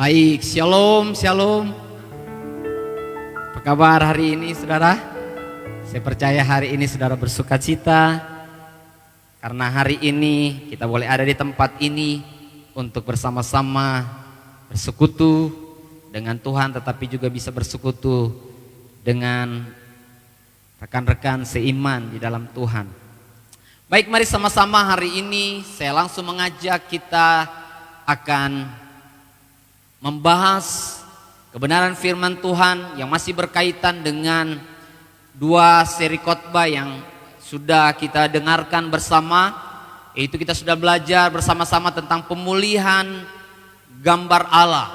Baik, shalom, shalom. Apa kabar hari ini saudara? Saya percaya hari ini saudara bersuka cita karena hari ini kita boleh ada di tempat ini untuk bersama-sama bersekutu dengan Tuhan, tetapi juga bisa bersekutu dengan rekan-rekan seiman di dalam Tuhan. Baik, mari sama-sama hari ini saya langsung mengajak kita akan membahas kebenaran firman Tuhan yang masih berkaitan dengan dua seri khotbah yang sudah kita dengarkan bersama, yaitu kita sudah belajar bersama-sama tentang pemulihan gambar Allah,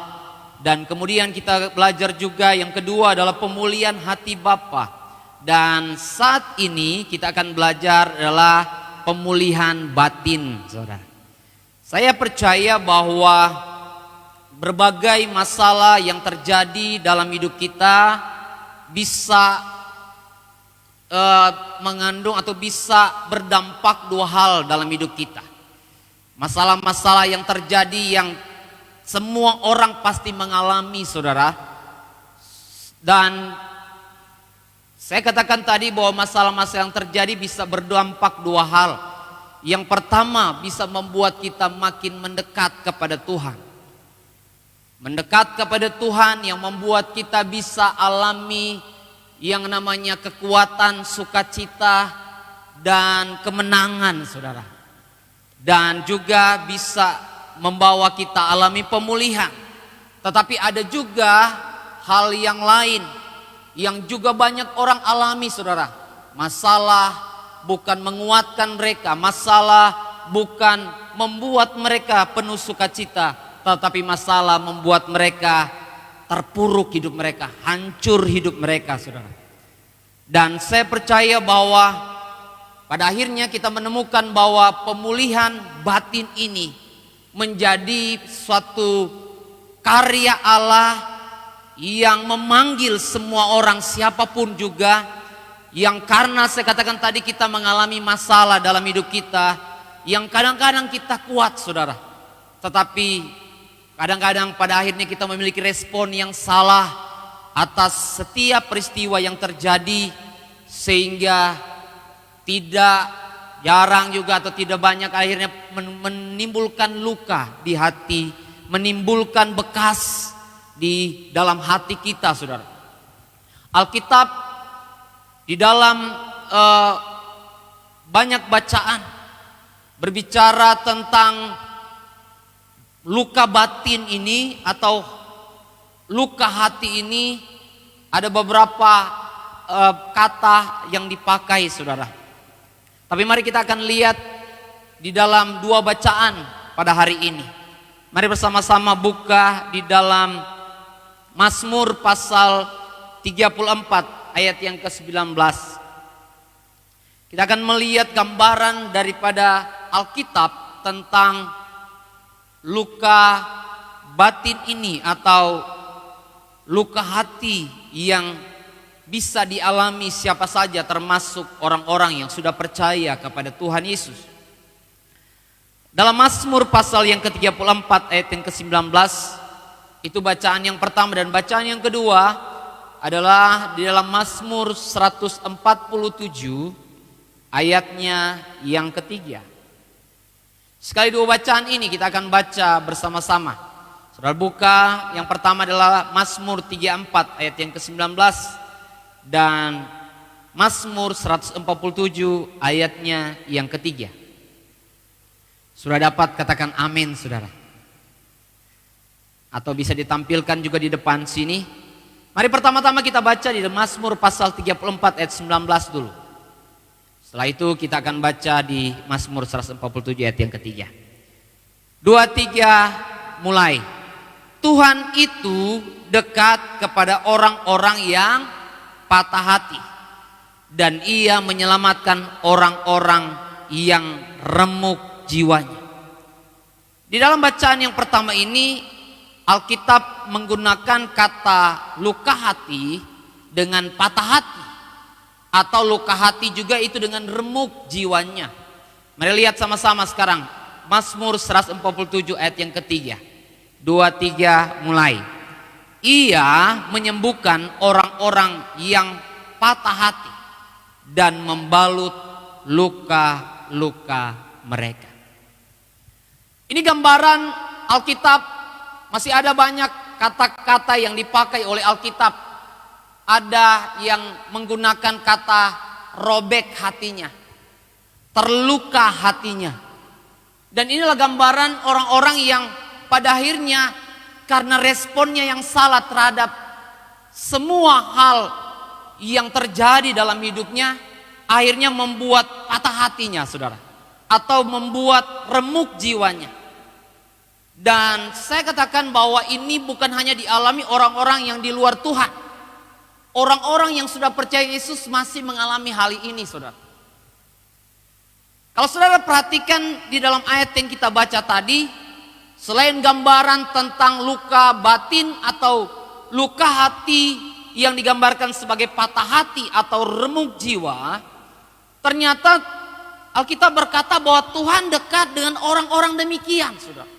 dan kemudian kita belajar juga yang kedua adalah pemulihan hati Bapa, dan saat ini kita akan belajar adalah pemulihan batin, saudara. Saya percaya bahwa berbagai masalah yang terjadi dalam hidup kita bisa mengandung atau bisa berdampak dua hal dalam hidup kita. Masalah-masalah yang terjadi yang semua orang pasti mengalami, saudara. Dan saya katakan tadi bahwa masalah-masalah yang terjadi bisa berdampak dua hal. Yang pertama, bisa membuat kita makin mendekat kepada Tuhan. Mendekat kepada Tuhan yang membuat kita bisa alami yang namanya kekuatan, sukacita, dan kemenangan, saudara. Dan juga bisa membawa kita alami pemulihan. Tetapi ada juga hal yang lain yang juga banyak orang alami, saudara. Masalah bukan menguatkan mereka, masalah bukan membuat mereka penuh sukacita, tetapi masalah membuat mereka terpuruk hidup mereka, hancur hidup mereka, saudara. Dan saya percaya bahwa pada akhirnya kita menemukan bahwa pemulihan batin ini menjadi suatu karya Allah yang memanggil semua orang, siapapun juga, yang karena saya katakan tadi kita mengalami masalah dalam hidup kita yang kadang-kadang kita kuat, saudara, tetapi kadang-kadang pada akhirnya kita memiliki respon yang salah atas setiap peristiwa yang terjadi, sehingga tidak jarang juga atau tidak banyak akhirnya menimbulkan luka di hati, menimbulkan bekas di dalam hati kita, saudara. Alkitab di dalam banyak bacaan berbicara tentang luka batin ini atau luka hati ini. Ada beberapa kata yang dipakai, saudara. Tapi mari kita akan lihat di dalam dua bacaan pada hari ini. Mari bersama-sama buka di dalam Mazmur pasal 34 ayat yang ke-19. Kita akan melihat gambaran daripada Alkitab tentang luka batin ini atau luka hati yang bisa dialami siapa saja, termasuk orang-orang yang sudah percaya kepada Tuhan Yesus. Dalam Mazmur pasal yang ke-34 ayat yang ke-19, itu bacaan yang pertama, dan bacaan yang kedua adalah di dalam Mazmur 147 ayatnya yang ketiga. Sekali dua bacaan ini kita akan baca bersama-sama. Saudara buka, yang pertama adalah Mazmur 34 ayat yang ke-19 dan Mazmur 147 ayatnya yang ketiga. Sudah dapat katakan amin, saudara? Atau bisa ditampilkan juga di depan sini. Mari pertama-tama kita baca di Mazmur pasal 34 ayat 19 dulu. Setelah itu kita akan baca di Mazmur 147 ayat yang ketiga. 2, 3, mulai. Tuhan itu dekat kepada orang-orang yang patah hati, dan Ia menyelamatkan orang-orang yang remuk jiwanya. Di dalam bacaan yang pertama ini Alkitab menggunakan kata luka hati dengan patah hati, atau luka hati juga itu dengan remuk jiwanya. Mari lihat sama-sama sekarang Mazmur 147 ayat yang ketiga. 2, 3 mulai. Ia menyembuhkan orang-orang yang patah hati dan membalut luka-luka mereka. Ini gambaran Alkitab, masih ada banyak kata-kata yang dipakai oleh Alkitab. Ada yang menggunakan kata robek hatinya, terluka hatinya. Dan inilah gambaran orang-orang yang pada akhirnya karena responnya yang salah terhadap semua hal yang terjadi dalam hidupnya, akhirnya membuat patah hatinya, saudara, atau membuat remuk jiwanya. Dan saya katakan bahwa ini bukan hanya dialami orang-orang yang di luar Tuhan. Orang-orang yang sudah percaya Yesus masih mengalami hal ini, saudara. Kalau saudara perhatikan di dalam ayat yang kita baca tadi, selain gambaran tentang luka batin atau luka hati yang digambarkan sebagai patah hati atau remuk jiwa, ternyata Alkitab berkata bahwa Tuhan dekat dengan orang-orang demikian, saudara.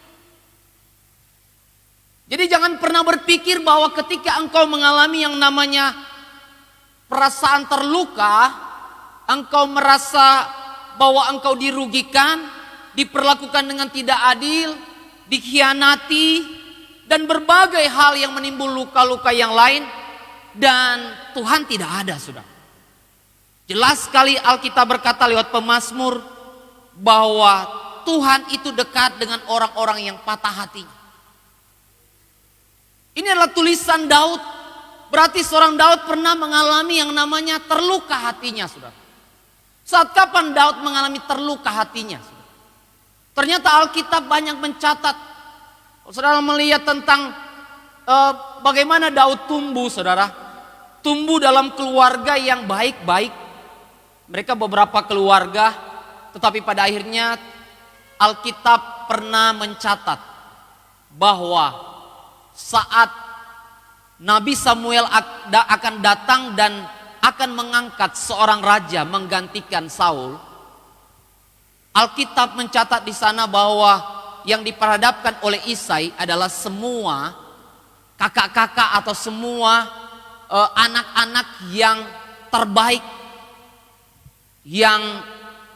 Jadi jangan pernah berpikir bahwa ketika engkau mengalami yang namanya perasaan terluka, engkau merasa bahwa engkau dirugikan, diperlakukan dengan tidak adil, dikhianati, dan berbagai hal yang menimbul luka-luka yang lain, dan Tuhan tidak ada, saudara. Jelas sekali Alkitab berkata lewat pemazmur bahwa Tuhan itu dekat dengan orang-orang yang patah hatinya. Ini adalah tulisan Daud. Berarti seorang Daud pernah mengalami yang namanya terluka hatinya, saudara. Saat kapan Daud mengalami terluka hatinya, saudara? Ternyata Alkitab banyak mencatat. Saudara melihat tentang bagaimana Daud tumbuh, saudara. Tumbuh dalam keluarga yang baik-baik. Mereka beberapa keluarga, tetapi pada akhirnya Alkitab pernah mencatat bahwa saat Nabi Samuel akan datang dan akan mengangkat seorang raja menggantikan Saul, Alkitab mencatat di sana bahwa yang diperhadapkan oleh Isai adalah semua kakak-kakak atau semua anak-anak yang terbaik, yang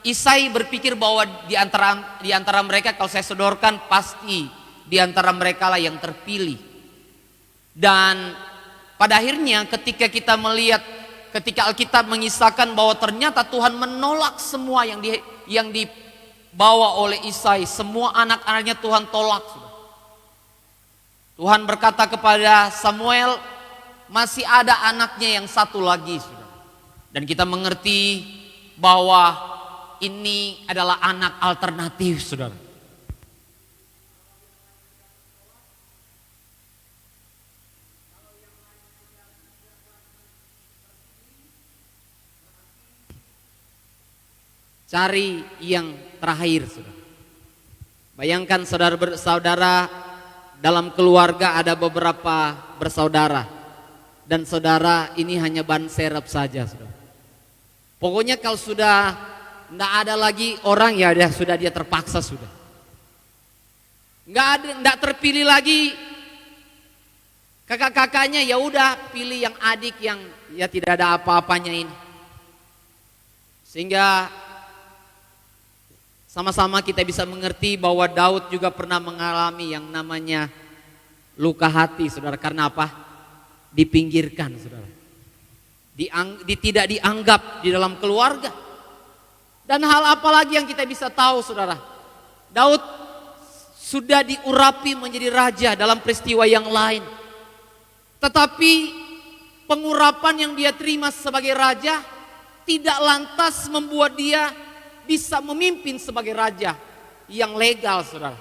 Isai berpikir bahwa di antara mereka, kalau saya sodorkan, pasti di antara mereka lah yang terpilih. Dan pada akhirnya ketika kita melihat, ketika Alkitab mengisahkan bahwa ternyata Tuhan menolak semua yang dibawa oleh Isai, semua anak-anaknya Tuhan tolak. Tuhan berkata kepada Samuel, masih ada anaknya yang satu lagi, saudara. Dan kita mengerti bahwa ini adalah anak alternatif, saudara. Cari yang terakhir, saudara. Bayangkan saudara-saudara dalam keluarga ada beberapa bersaudara, dan saudara ini hanya ban serep saja, saudara. Pokoknya kalau sudah tidak ada lagi orang, ya sudah dia terpaksa, sudah. Nggak terpilih lagi kakak-kakaknya, ya udah pilih yang adik yang ya tidak ada apa-apanya ini. Sehingga sama-sama kita bisa mengerti bahwa Daud juga pernah mengalami yang namanya luka hati, saudara. Karena apa? Dipinggirkan, saudara. Tidak dianggap di dalam keluarga. Dan hal apa lagi yang kita bisa tahu, saudara? Daud sudah diurapi menjadi raja dalam peristiwa yang lain. Tetapi pengurapan yang dia terima sebagai raja tidak lantas membuat dia bisa memimpin sebagai raja yang legal, saudara.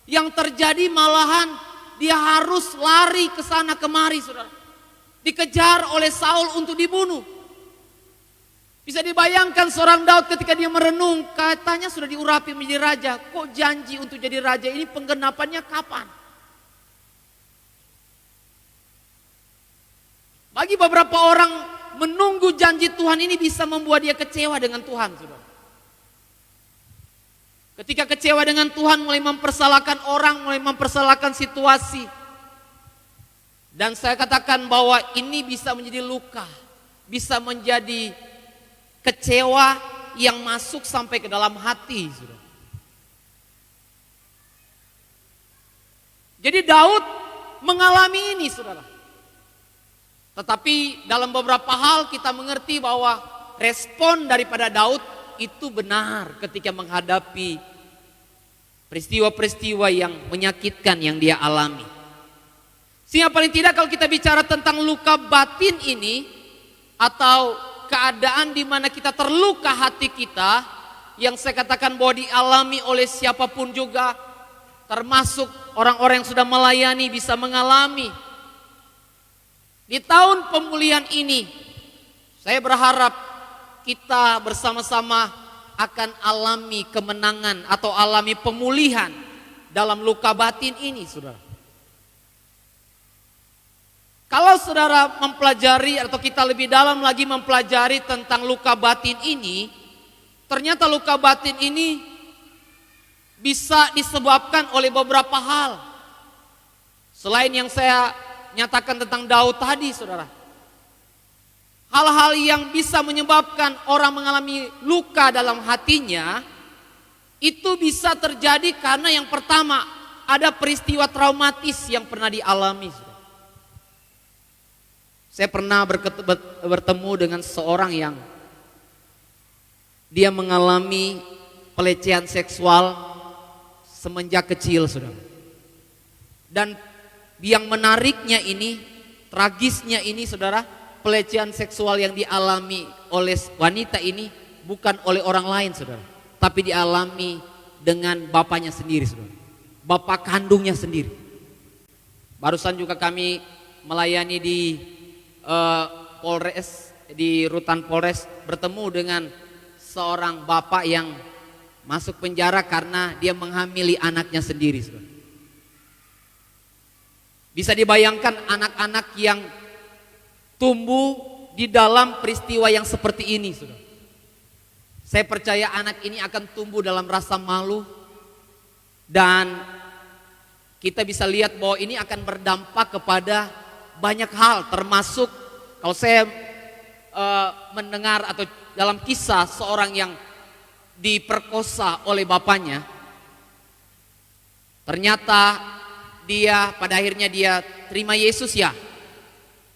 Yang terjadi malahan dia harus lari ke sana kemari, saudara. Dikejar oleh Saul untuk dibunuh. Bisa dibayangkan seorang Daud ketika dia merenung, katanya sudah diurapi menjadi raja, kok janji untuk jadi raja ini penggenapannya kapan? Bagi beberapa orang, menunggu janji Tuhan ini bisa membuat dia kecewa dengan Tuhan, saudara. Ketika kecewa dengan Tuhan, mulai mempersalahkan orang, mulai mempersalahkan situasi. Dan saya katakan bahwa ini bisa menjadi luka, bisa menjadi kecewa yang masuk sampai ke dalam hati. Jadi Daud mengalami ini, saudara. Tetapi dalam beberapa hal kita mengerti bahwa respon daripada Daud itu benar ketika menghadapi peristiwa-peristiwa yang menyakitkan yang dia alami. Sehingga paling tidak kalau kita bicara tentang luka batin ini, atau keadaan di mana kita terluka hati kita, yang saya katakan bahwa dialami oleh siapapun juga, termasuk orang-orang yang sudah melayani bisa mengalami. Di tahun pemulihan ini, saya berharap kita bersama-sama akan alami kemenangan atau alami pemulihan dalam luka batin ini, saudara. Kalau saudara mempelajari atau kita lebih dalam lagi mempelajari tentang luka batin ini, ternyata luka batin ini bisa disebabkan oleh beberapa hal. Selain yang saya nyatakan tentang Daud tadi, saudara. Hal-hal yang bisa menyebabkan orang mengalami luka dalam hatinya, itu bisa terjadi karena yang pertama, ada peristiwa traumatis yang pernah dialami, saudara. Saya pernah bertemu dengan seorang yang dia mengalami pelecehan seksual semenjak kecil, saudara. Dan yang menariknya ini, tragisnya ini, saudara, pelecehan seksual yang dialami oleh wanita ini bukan oleh orang lain, saudara, tapi dialami dengan bapaknya sendiri, saudara. Bapak kandungnya sendiri. Barusan juga kami melayani di Polres, di Rutan Polres, bertemu dengan seorang bapak yang masuk penjara karena dia menghamili anaknya sendiri, saudara. Bisa dibayangkan anak-anak yang tumbuh di dalam peristiwa yang seperti ini, saudara. Saya percaya anak ini akan tumbuh dalam rasa malu, dan kita bisa lihat bahwa ini akan berdampak kepada banyak hal, termasuk kalau saya mendengar atau dalam kisah seorang yang diperkosa oleh bapaknya. Ternyata dia pada akhirnya dia terima Yesus, ya.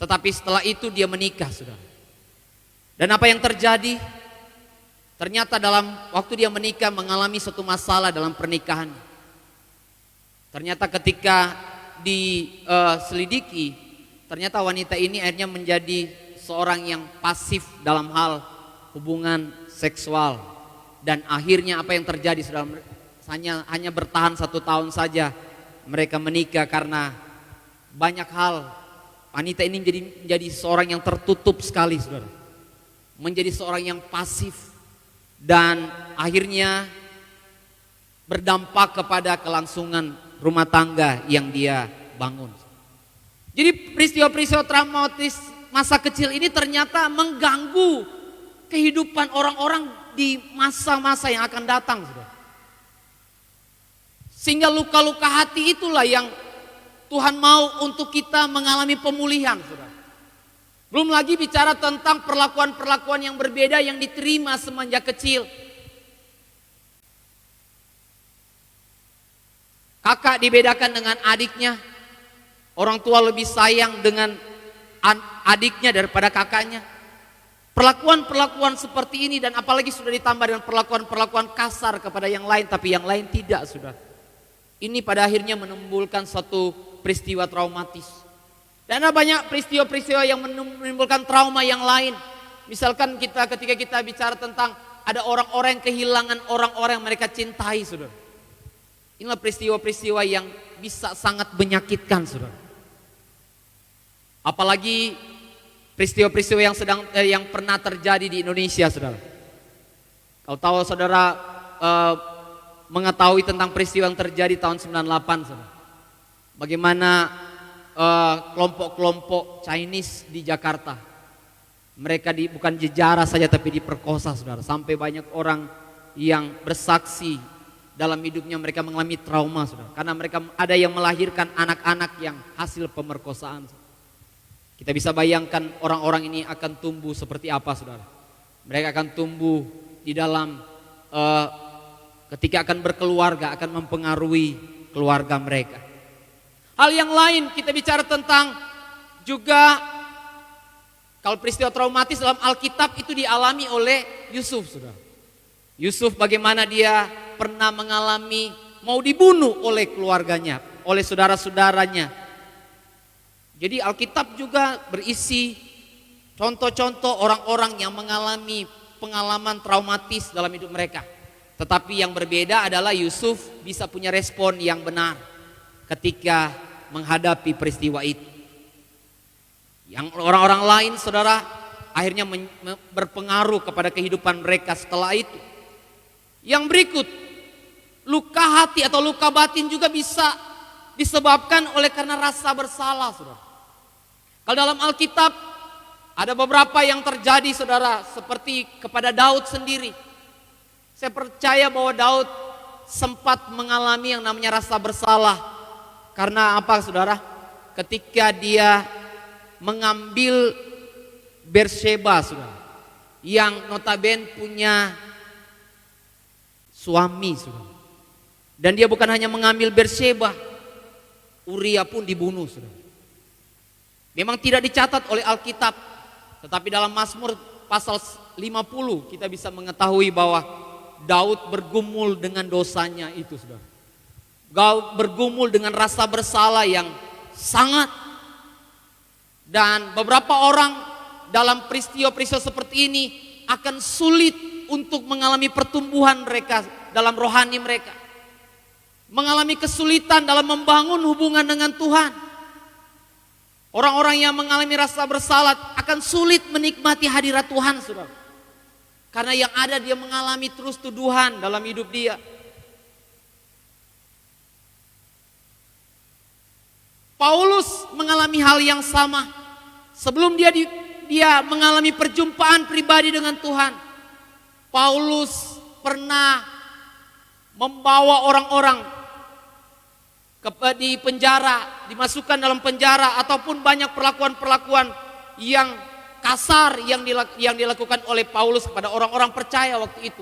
Tetapi setelah itu dia menikah, saudara. Dan apa yang terjadi? Ternyata dalam waktu dia menikah mengalami suatu masalah dalam pernikahan. Ternyata ketika diselidiki, ternyata wanita ini akhirnya menjadi seorang yang pasif dalam hal hubungan seksual. Dan akhirnya apa yang terjadi, saudara, hanya bertahan 1 tahun saja mereka menikah karena banyak hal. Wanita ini menjadi seorang yang tertutup sekali, saudara. Menjadi seorang yang pasif. Dan akhirnya berdampak kepada kelangsungan rumah tangga yang dia bangun. Jadi peristiwa-peristiwa traumatis masa kecil ini ternyata mengganggu kehidupan orang-orang di masa-masa yang akan datang, saudara. Sehingga luka-luka hati itulah yang Tuhan mau untuk kita mengalami pemulihan, saudara. Belum lagi bicara tentang perlakuan-perlakuan yang berbeda yang diterima semenjak kecil. Kakak dibedakan dengan adiknya. Orang tua lebih sayang dengan adiknya daripada kakaknya. Perlakuan-perlakuan seperti ini, dan apalagi sudah ditambah dengan perlakuan-perlakuan kasar kepada yang lain, tapi yang lain tidak, saudara. Ini pada akhirnya menimbulkan suatu peristiwa traumatis. Dan ada banyak peristiwa-peristiwa yang menimbulkan trauma yang lain. Misalkan ketika kita bicara tentang ada orang-orang yang kehilangan orang-orang yang mereka cintai, saudara. Inilah peristiwa-peristiwa yang bisa sangat menyakitkan, saudara. Apalagi peristiwa-peristiwa yang pernah terjadi di Indonesia, saudara. Kalau tahu saudara mengetahui tentang peristiwa yang terjadi tahun 98, saudara. Bagaimana kelompok-kelompok Chinese di Jakarta, mereka bukan dijarah saja tapi diperkosa, saudara. Sampai banyak orang yang bersaksi dalam hidupnya mereka mengalami trauma, saudara. Karena mereka ada yang melahirkan anak-anak yang hasil pemerkosaan. Kita bisa bayangkan orang-orang ini akan tumbuh seperti apa, saudara. Mereka akan tumbuh di dalam ketika akan berkeluarga, akan mempengaruhi keluarga mereka. Hal yang lain kita bicara tentang juga kalau peristiwa traumatis dalam Alkitab itu dialami oleh Yusuf, saudara. Yusuf bagaimana dia pernah mengalami mau dibunuh oleh keluarganya, oleh saudara-saudaranya. Jadi Alkitab juga berisi contoh-contoh orang-orang yang mengalami pengalaman traumatis dalam hidup mereka. Tetapi yang berbeda adalah Yusuf bisa punya respon yang benar ketika menghadapi peristiwa itu. Yang orang-orang lain, saudara, akhirnya berpengaruh kepada kehidupan mereka setelah itu. Yang berikut, luka hati atau luka batin juga bisa disebabkan oleh karena rasa bersalah, saudara. Kalau dalam Alkitab ada beberapa yang terjadi, saudara, seperti kepada Daud sendiri. Saya percaya bahwa Daud sempat mengalami yang namanya rasa bersalah. Karena apa, saudara? Ketika dia mengambil Bersheba, saudara, yang notabene punya suami, saudara. Dan dia bukan hanya mengambil Bersheba, Uria pun dibunuh, saudara. Memang tidak dicatat oleh Alkitab, tetapi dalam Mazmur pasal 50 kita bisa mengetahui bahwa Daud bergumul dengan dosanya itu, saudara. Daud bergumul dengan rasa bersalah yang sangat. Dan beberapa orang dalam peristiwa-peristiwa seperti ini akan sulit untuk mengalami pertumbuhan mereka dalam rohani mereka. Mengalami kesulitan dalam membangun hubungan dengan Tuhan. Orang-orang yang mengalami rasa bersalah akan sulit menikmati hadirat Tuhan, saudara. Karena yang ada dia mengalami terus tuduhan dalam hidup dia. Paulus mengalami hal yang sama. Sebelum dia mengalami perjumpaan pribadi dengan Tuhan, Paulus pernah membawa orang-orang di penjara, dimasukkan dalam penjara, ataupun banyak perlakuan-perlakuan yang kasar yang dilakukan oleh Paulus kepada orang-orang percaya waktu itu.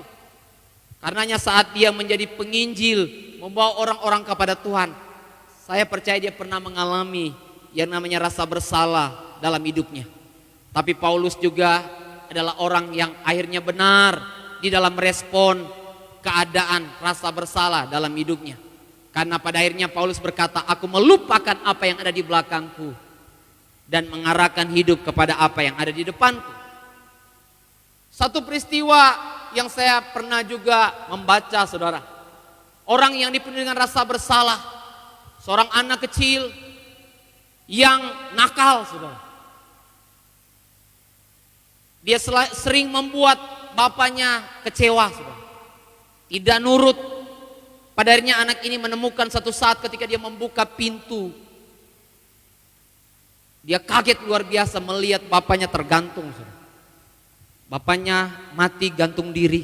Karenanya saat dia menjadi penginjil, membawa orang-orang kepada Tuhan, saya percaya dia pernah mengalami yang namanya rasa bersalah dalam hidupnya. Tapi Paulus juga adalah orang yang akhirnya benar di dalam merespon keadaan rasa bersalah dalam hidupnya. Karena pada akhirnya Paulus berkata, aku melupakan apa yang ada di belakangku dan mengarahkan hidup kepada apa yang ada di depanku. Satu peristiwa yang saya pernah juga membaca, saudara. Orang yang dipenuhi dengan rasa bersalah. Seorang anak kecil yang nakal, saudara. Dia sering membuat bapaknya kecewa, saudara. Tidak nurut. Pada akhirnya anak ini menemukan satu saat ketika dia membuka pintu, dia kaget luar biasa melihat bapaknya tergantung. Bapaknya mati gantung diri.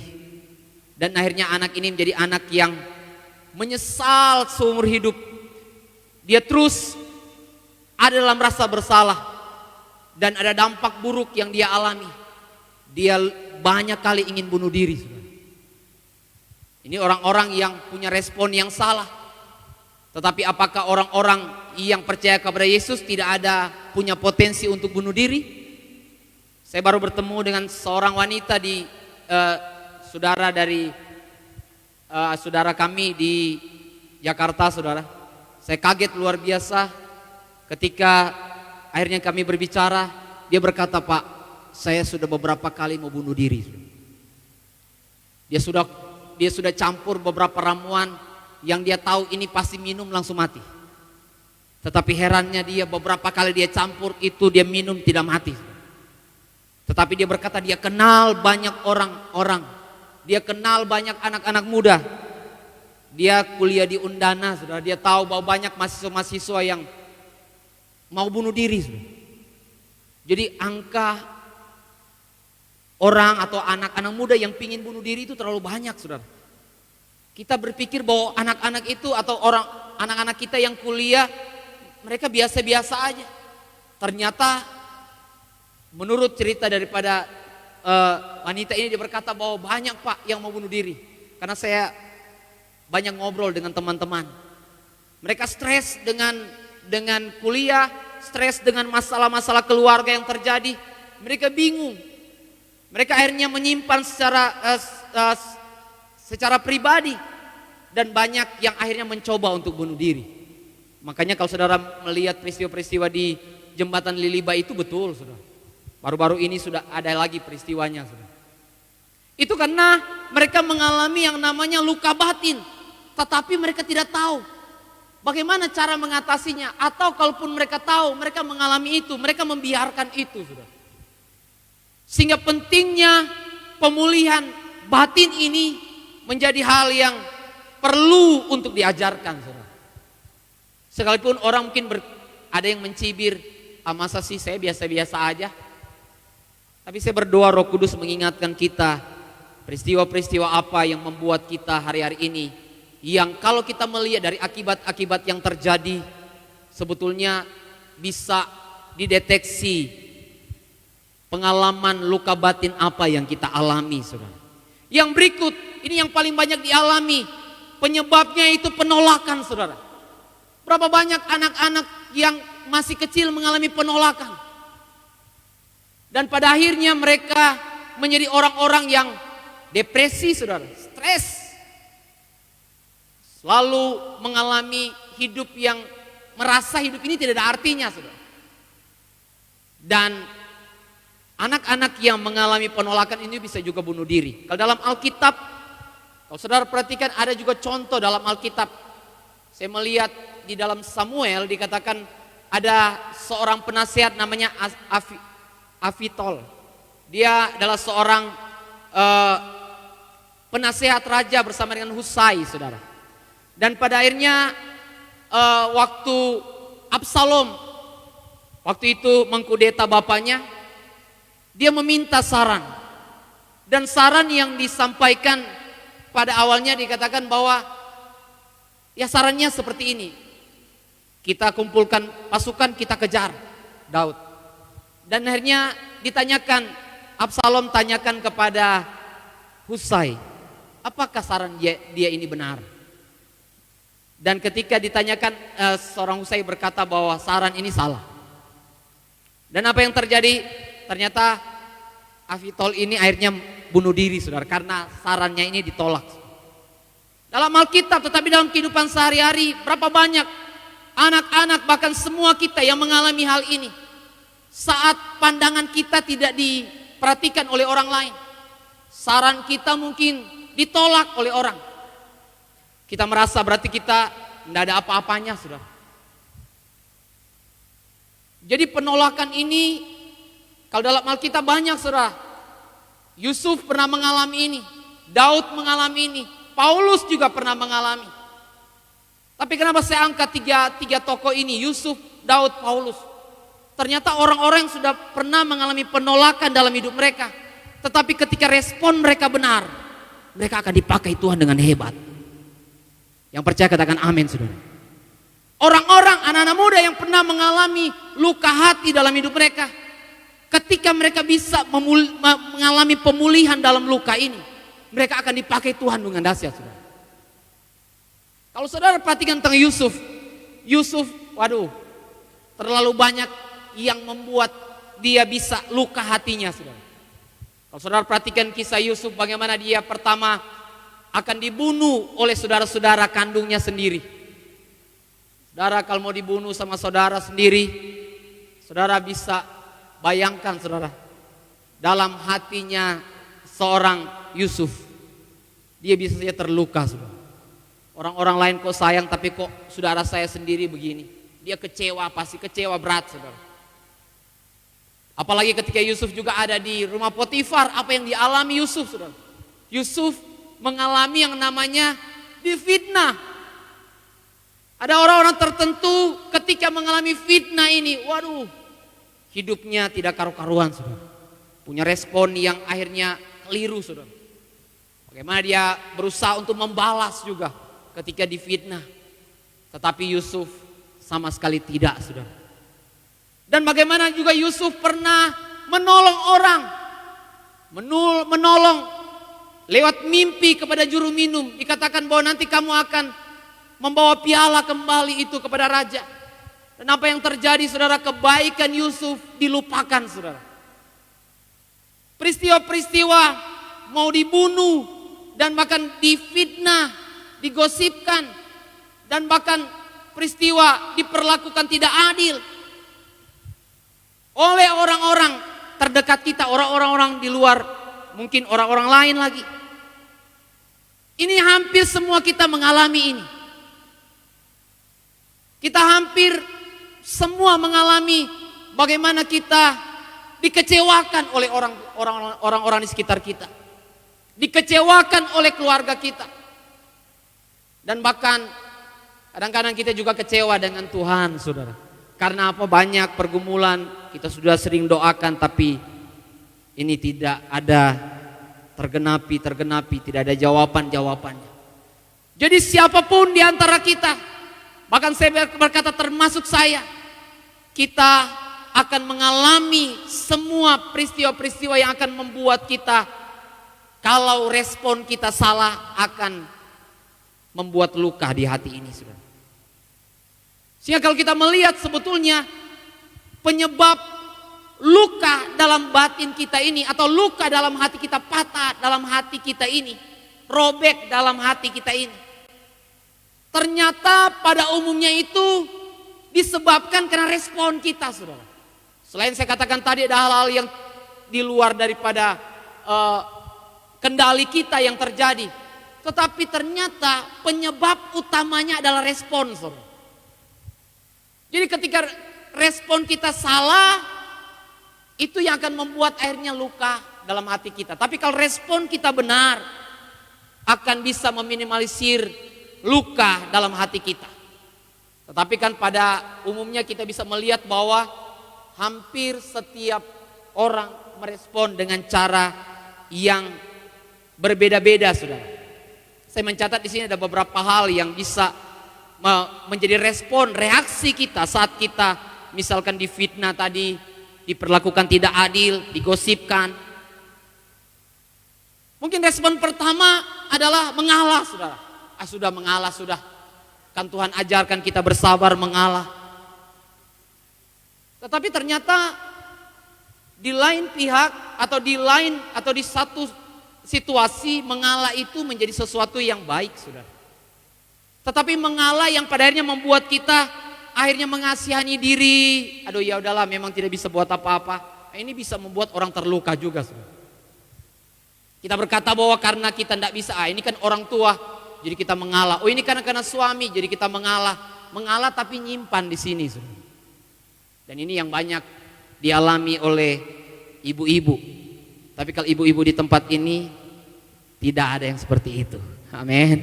Dan akhirnya anak ini menjadi anak yang menyesal seumur hidup. Dia terus ada dalam rasa bersalah. Dan ada dampak buruk yang dia alami. Dia banyak kali ingin bunuh diri. Ini orang-orang yang punya respon yang salah. Tetapi apakah orang-orang yang percaya kepada Yesus tidak ada punya potensi untuk bunuh diri? Saya baru bertemu dengan seorang wanita di saudara kami di Jakarta, saudara. Saya kaget luar biasa ketika akhirnya kami berbicara. Dia berkata, Pak, saya sudah beberapa kali mau bunuh diri. Dia sudah campur beberapa ramuan yang dia tahu ini pasti minum langsung mati. Tetapi herannya dia beberapa kali dia campur itu dia minum tidak mati. Tetapi dia berkata dia kenal banyak orang-orang. Dia kenal banyak anak-anak muda. Dia kuliah di Undana, saudara. Dia tahu bahwa banyak mahasiswa-mahasiswa yang mau bunuh diri, saudara. Jadi angka orang atau anak-anak muda yang pingin bunuh diri itu terlalu banyak, saudara. Kita berpikir bahwa anak-anak itu atau anak-anak kita yang kuliah mereka biasa-biasa aja. Ternyata menurut cerita daripada wanita ini, dia berkata bahwa banyak Pak yang mau bunuh diri. Karena saya banyak ngobrol dengan teman-teman. Mereka stres dengan kuliah, stres dengan masalah-masalah keluarga yang terjadi. Mereka bingung. Mereka akhirnya menyimpan secara pribadi, dan banyak yang akhirnya mencoba untuk bunuh diri. Makanya kalau saudara melihat peristiwa-peristiwa di jembatan Liliba itu betul, saudara. Baru-baru ini sudah ada lagi peristiwanya, saudara. Itu karena mereka mengalami yang namanya luka batin, tetapi mereka tidak tahu bagaimana cara mengatasinya, atau kalaupun mereka tahu, mereka mengalami itu, mereka membiarkan itu, saudara. Sehingga pentingnya pemulihan batin ini menjadi hal yang perlu untuk diajarkan, saudara. Sekalipun orang mungkin ada yang mencibir, masa sih saya biasa-biasa aja. Tapi saya berdoa Roh Kudus mengingatkan kita peristiwa-peristiwa apa yang membuat kita hari-hari ini, yang kalau kita melihat dari akibat-akibat yang terjadi, sebetulnya bisa dideteksi pengalaman luka batin apa yang kita alami, saudara. Yang berikut, ini yang paling banyak dialami, penyebabnya itu penolakan, saudara. Berapa banyak anak-anak yang masih kecil mengalami penolakan, dan pada akhirnya mereka menjadi orang-orang yang depresi, saudara, stres, selalu mengalami hidup yang merasa hidup ini tidak ada artinya, saudara. Dan anak-anak yang mengalami penolakan ini bisa juga bunuh diri. Kalau dalam Alkitab, kalau saudara perhatikan, ada juga contoh dalam Alkitab. Saya melihat di dalam Samuel dikatakan ada seorang penasehat namanya Afitol. Dia adalah seorang penasehat raja bersama dengan Husai, saudara. Dan pada akhirnya waktu Absalom waktu itu mengkudeta bapaknya, dia meminta saran. Dan saran yang disampaikan pada awalnya dikatakan bahwa ya sarannya seperti ini: kita kumpulkan pasukan, kita kejar Daud. Dan akhirnya ditanyakan, Absalom tanyakan kepada Husai, apakah saran dia ini benar? Dan ketika ditanyakan, seorang Husai berkata bahwa saran ini salah. Dan apa yang terjadi? Ternyata Afitol ini akhirnya bunuh diri, saudara, karena sarannya ini ditolak. Dalam Alkitab, tetapi dalam kehidupan sehari-hari, berapa banyak anak-anak, bahkan semua kita yang mengalami hal ini. Saat pandangan kita tidak diperhatikan oleh orang lain, saran kita mungkin ditolak oleh orang, kita merasa berarti kita tidak ada apa-apanya, saudara. Jadi penolakan ini, kalau dalam Alkitab banyak, saudara. Yusuf pernah mengalami ini, Daud mengalami ini, Paulus juga pernah mengalami. Tapi kenapa saya angkat tiga tokoh ini, Yusuf, Daud, Paulus? Ternyata orang-orang yang sudah pernah mengalami penolakan dalam hidup mereka, tetapi ketika respon mereka benar, mereka akan dipakai Tuhan dengan hebat. Yang percaya katakan amin, saudara. Orang-orang, anak-anak muda yang pernah mengalami luka hati dalam hidup mereka, ketika mereka bisa mengalami pemulihan dalam luka ini, mereka akan dipakai Tuhan dengan dahsyat, saudara. Kalau saudara perhatikan tentang Yusuf, waduh, terlalu banyak yang membuat dia bisa luka hatinya, saudara. Kalau saudara perhatikan kisah Yusuf, bagaimana dia pertama akan dibunuh oleh saudara-saudara kandungnya sendiri. Saudara, kalau mau dibunuh sama saudara sendiri, saudara bisa bayangkan, saudara, dalam hatinya seorang Yusuf, dia bisa saja terluka, saudara. Orang-orang lain kok sayang, tapi kok saudara saya sendiri begini. Dia kecewa, pasti kecewa berat, saudara. Apalagi ketika Yusuf juga ada di rumah Potifar, apa yang dialami Yusuf, saudara? Yusuf mengalami yang namanya difitnah. Ada orang-orang tertentu ketika mengalami fitnah ini, waduh, hidupnya tidak karu-karuan, saudara. Punya respon yang akhirnya keliru, saudara. Bagaimana dia berusaha untuk membalas juga ketika difitnah. Tetapi Yusuf sama sekali tidak, saudara. Dan bagaimana juga Yusuf pernah menolong orang. Menolong lewat mimpi kepada juru minum. Dikatakan bahwa nanti kamu akan membawa piala kembali itu kepada raja. Dan apa yang terjadi, saudara? Kebaikan Yusuf dilupakan, saudara. Peristiwa-peristiwa mau dibunuh dan bahkan difitnah, digosipkan, dan bahkan peristiwa diperlakukan tidak adil oleh orang-orang terdekat kita, orang-orang di luar, mungkin orang-orang lain lagi. Ini hampir semua kita mengalami ini. Kita hampir semua mengalami bagaimana kita dikecewakan oleh orang-orang di sekitar kita. Dikecewakan oleh keluarga kita. Dan bahkan kadang-kadang kita juga kecewa dengan Tuhan, saudara. Karena apa? Banyak pergumulan kita sudah sering doakan, tapi ini tidak ada tergenapi, tidak ada jawabannya. Jadi siapapun di antara kita, bahkan saya berkata termasuk saya, kita akan mengalami semua peristiwa-peristiwa yang akan membuat kita, kalau respon kita salah, akan membuat luka di hati ini, saudara. Sehingga kalau kita melihat sebetulnya penyebab luka dalam batin kita ini, atau luka dalam hati kita, patah dalam hati kita ini, robek dalam hati kita ini, ternyata pada umumnya itu disebabkan karena respon kita, saudara. Selain saya katakan tadi ada hal-hal yang di luar daripada kendali kita yang terjadi, tetapi ternyata penyebab utamanya adalah respon, saudara. Jadi ketika respon kita salah, itu yang akan membuat akhirnya luka dalam hati kita. Tapi kalau respon kita benar, akan bisa meminimalisir luka dalam hati kita. Tetapi kan pada umumnya kita bisa melihat bahwa hampir setiap orang merespon dengan cara yang berbeda-beda, saudara. Saya mencatat di sini ada beberapa hal yang bisa menjadi respon, reaksi kita saat kita misalkan difitnah tadi, diperlakukan tidak adil, digosipkan. Mungkin respon pertama adalah mengalah, saudara. Sudah mengalah, sudah. Kan Tuhan ajarkan kita bersabar mengalah. Tetapi ternyata di lain pihak atau di satu situasi mengalah itu menjadi sesuatu yang baik, saudara. Tetapi mengalah yang pada akhirnya membuat kita akhirnya mengasihani diri. Aduh, ya udahlah, memang tidak bisa buat apa-apa. Ini bisa membuat orang terluka juga, saudara. Kita berkata bahwa karena kita tidak bisa, ini kan orang tua, jadi kita mengalah. Oh, ini karena suami, jadi kita mengalah. Mengalah tapi nyimpan di sini, saudara. Dan ini yang banyak dialami oleh ibu-ibu. Tapi kalau ibu-ibu di tempat ini tidak ada yang seperti itu. Amin.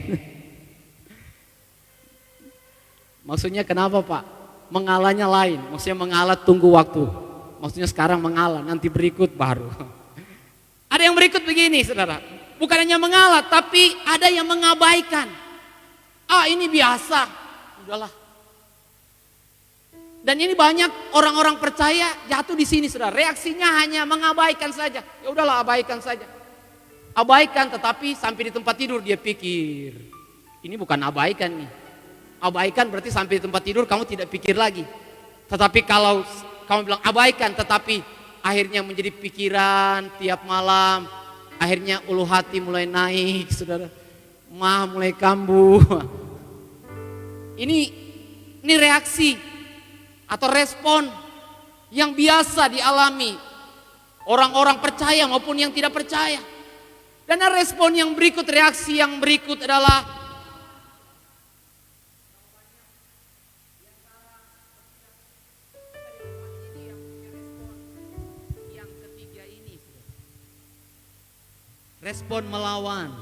Maksudnya kenapa, Pak? Mengalahnya lain. Maksudnya mengalah tunggu waktu. Maksudnya sekarang mengalah, nanti berikut baru. Ada yang berikut begini, saudara. Bukan hanya mengalah, tapi ada yang mengabaikan. Ini biasa. Udahlah. Dan ini banyak orang-orang percaya jatuh di sini, saudara. Reaksinya hanya mengabaikan saja. Ya udahlah, abaikan saja. Abaikan, tetapi sampai di tempat tidur dia pikir. Ini bukan abaikan nih. Abaikan berarti sampai di tempat tidur kamu tidak pikir lagi. Tetapi kalau kamu bilang abaikan, tetapi akhirnya menjadi pikiran tiap malam, akhirnya ulu hati mulai naik, saudara. Mulai kambuh. Ini reaksi atau respon yang biasa dialami orang-orang percaya maupun yang tidak percaya. Dan respon yang berikut, reaksi yang berikut adalah respon melawan.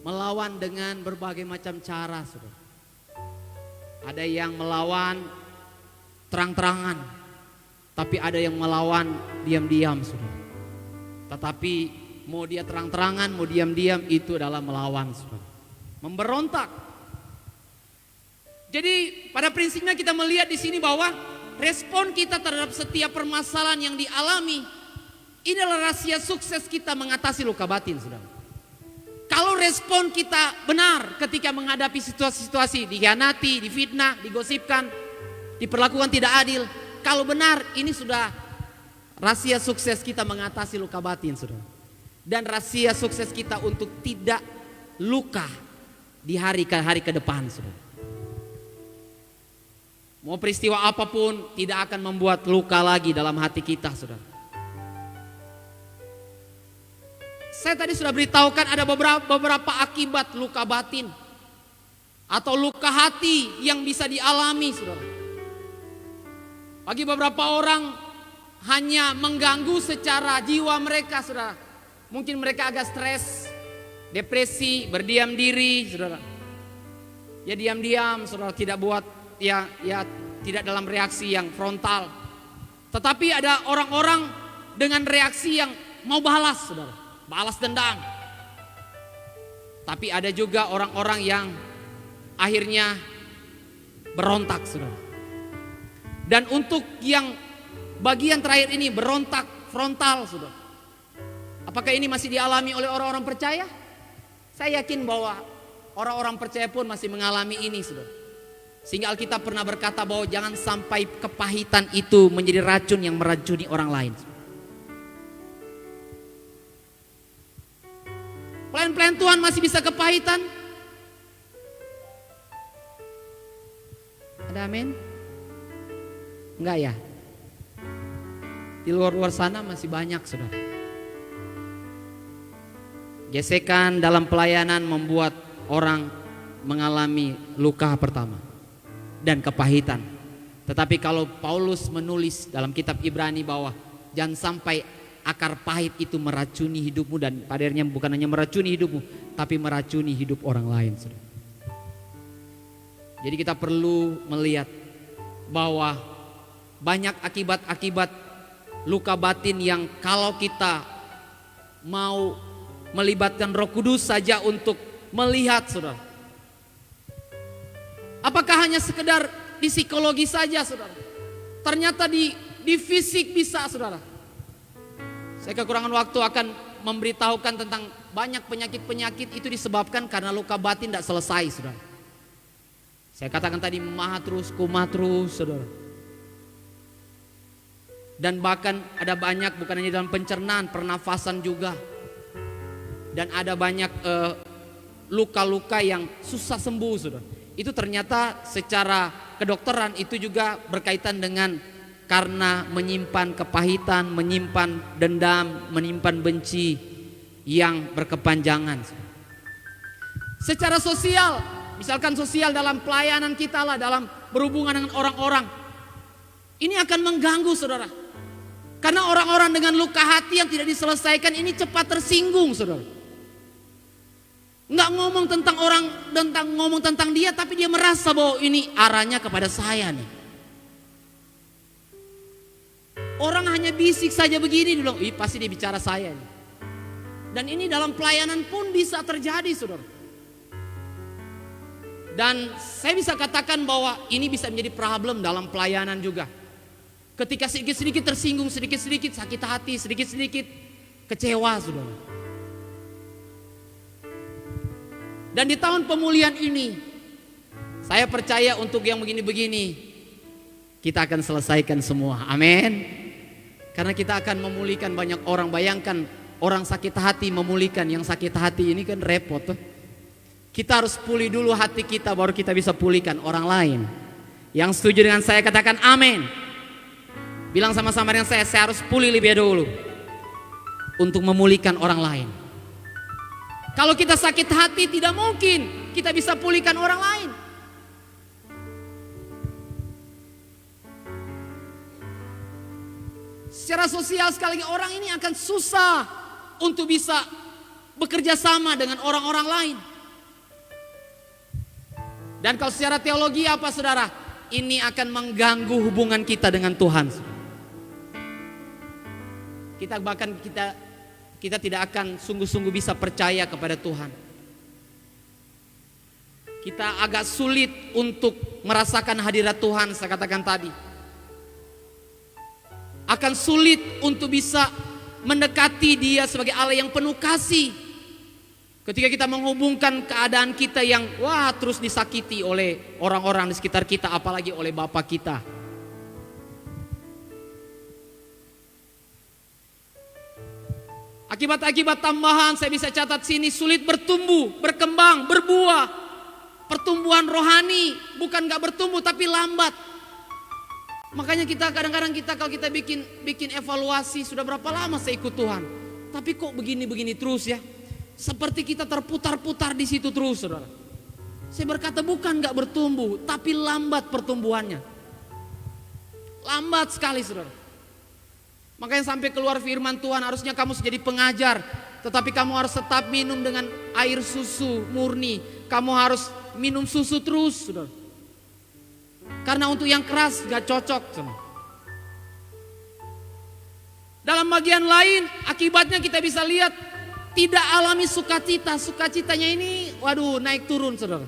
Melawan dengan berbagai macam cara, saudara. Ada yang melawan terang-terangan, tapi ada yang melawan diam-diam, saudara. Tetapi mau dia terang-terangan, mau diam-diam, itu adalah melawan, saudara. Memberontak. Jadi pada prinsipnya kita melihat di sini bahwa respon kita terhadap setiap permasalahan yang dialami, ini adalah rahasia sukses kita mengatasi luka batin, saudara. Kalau respon kita benar ketika menghadapi situasi-situasi, dikhianati, difitnah, digosipkan, diperlakukan tidak adil, kalau benar, ini sudah rahasia sukses kita mengatasi luka batin, saudara. Dan rahasia sukses kita untuk tidak luka di hari ke depan, saudara. Mau peristiwa apapun tidak akan membuat luka lagi dalam hati kita, saudara. Saya tadi sudah beritahukan ada beberapa akibat luka batin atau luka hati yang bisa dialami, saudara. Bagi beberapa orang hanya mengganggu secara jiwa mereka, saudara. Mungkin mereka agak stres, depresi, berdiam diri, saudara. Ya diam-diam, saudara, tidak buat ya tidak dalam reaksi yang frontal. Tetapi ada orang-orang dengan reaksi yang mau balas, saudara. Balas dendam. Tapi ada juga orang-orang yang akhirnya berontak, saudara. Dan untuk yang bagian terakhir ini, berontak frontal, saudara. Apakah ini masih dialami oleh orang-orang percaya? Saya yakin bahwa orang-orang percaya pun masih mengalami ini, saudara. Sehingga Alkitab pernah berkata bahwa jangan sampai kepahitan itu menjadi racun yang meracuni orang lain. Pelayan-pelayan Tuhan masih bisa kepahitan? Ada amin? Enggak ya? Di luar sana masih banyak, saudara. Gesekan dalam pelayanan membuat orang mengalami luka pertama dan kepahitan. Tetapi kalau Paulus menulis dalam kitab Ibrani bahwa jangan sampai akar pahit itu meracuni hidupmu, dan padarnya bukan hanya meracuni hidupmu, tapi meracuni hidup orang lain, saudara. Jadi kita perlu melihat bahwa banyak akibat-akibat luka batin yang kalau kita mau melibatkan Roh Kudus saja untuk melihat, saudara. Apakah hanya sekedar di psikologi saja, saudara? Ternyata di fisik bisa, saudara. Saya kekurangan waktu akan memberitahukan tentang banyak penyakit-penyakit itu disebabkan karena luka batin tidak selesai, saudara. Saya katakan tadi mah terus, kumat terus, saudara. Dan bahkan ada banyak bukan hanya dalam pencernaan, pernafasan juga. Dan ada banyak luka-luka yang susah sembuh, saudara. Itu ternyata secara kedokteran itu juga berkaitan dengan karena menyimpan kepahitan, menyimpan dendam, menyimpan benci yang berkepanjangan. Secara sosial, misalkan sosial dalam pelayanan kita lah, dalam berhubungan dengan orang-orang, ini akan mengganggu, saudara. Karena orang-orang dengan luka hati yang tidak diselesaikan ini cepat tersinggung, saudara. Nggak ngomong tentang orang, ngomong tentang dia, tapi dia merasa bahwa ini arahnya kepada saya nih. Orang hanya bisik saja begini dulu, pasti dia bicara saya nih. Dan ini dalam pelayanan pun bisa terjadi, saudara. Dan saya bisa katakan bahwa ini bisa menjadi problem dalam pelayanan juga. Ketika sedikit-sedikit tersinggung, sedikit-sedikit sakit hati, sedikit-sedikit kecewa, saudara. Dan di tahun pemulihan ini, saya percaya untuk yang begini-begini, kita akan selesaikan semua. Amin. Karena kita akan memulihkan banyak orang. Bayangkan orang sakit hati memulihkan yang sakit hati, ini kan repot tuh. Kita harus pulih dulu hati kita, baru kita bisa pulihkan orang lain. Yang setuju dengan saya katakan amin. Bilang sama-sama dengan saya harus pulih lebih dulu untuk memulihkan orang lain. Kalau kita sakit hati tidak mungkin kita bisa pulihkan orang lain. Secara sosial sekali lagi orang ini akan susah untuk bisa bekerja sama dengan orang-orang lain. Dan kalau secara teologi apa, saudara? Ini akan mengganggu hubungan kita dengan Tuhan. Kita kita tidak akan sungguh-sungguh bisa percaya kepada Tuhan. Kita agak sulit untuk merasakan hadirat Tuhan, saya katakan tadi. Akan sulit untuk bisa mendekati Dia sebagai Allah yang penuh kasih. Ketika kita menghubungkan keadaan kita yang terus disakiti oleh orang-orang di sekitar kita, apalagi oleh Bapa kita. Akibat-akibat tambahan saya bisa catat sini, sulit bertumbuh, berkembang, berbuah. Pertumbuhan rohani bukan gak bertumbuh tapi lambat. Makanya kita kadang-kadang kalau kita bikin evaluasi, sudah berapa lama saya ikut Tuhan, tapi kok begini-begini terus ya. Seperti kita terputar-putar di situ terus, saudara. Saya berkata bukan gak bertumbuh, tapi lambat pertumbuhannya. Lambat sekali, saudara. Makanya sampai keluar firman Tuhan, harusnya kamu jadi pengajar, tetapi kamu harus tetap minum dengan air susu murni. Kamu harus minum susu terus, saudara. Karena untuk yang keras gak cocok, saudara. Dalam bagian lain, akibatnya kita bisa lihat tidak alami sukacita. Sukacitanya ini naik turun, saudara.